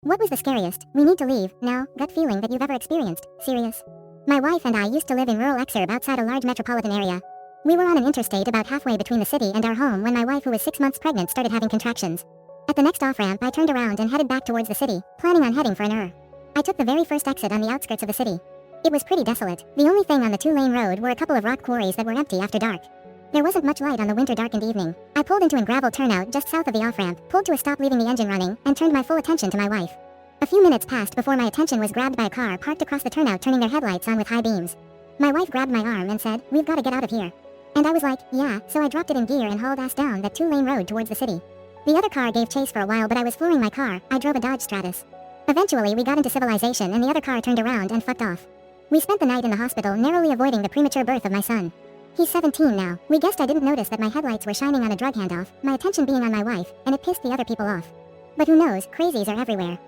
What was the scariest, we need to leave, now, gut feeling that you've ever experienced? Serious? My wife and I used to live in rural Exurb outside a large metropolitan area. We were on an interstate about halfway between the city and our home when my wife, who was 6 months pregnant, started having contractions. At the next off-ramp, I turned around and headed back towards the city, planning on heading for an I took the very first exit on the outskirts of the city. It was pretty desolate. The only thing on the two-lane road were a couple of rock quarries that were empty after dark. There wasn't much light on the winter darkened evening. I pulled into a gravel turnout just south of the off-ramp, pulled to a stop leaving the engine running, and turned my full attention to my wife. A few minutes passed before my attention was grabbed by a car parked across the turnout, turning their headlights on with high beams. My wife grabbed my arm and said, "We've got to get out of here." And I was like, yeah, so I dropped it in gear and hauled ass down that two-lane road towards the city. The other car gave chase for a while, but I was flooring my car. I drove a Dodge Stratus. Eventually we got into civilization and the other car turned around and fucked off. We spent the night in the hospital, narrowly avoiding the premature birth of my son. He's 17 now. We guessed I didn't notice that my headlights were shining on a drug handoff, my attention being on my wife, and it pissed the other people off. But who knows, crazies are everywhere.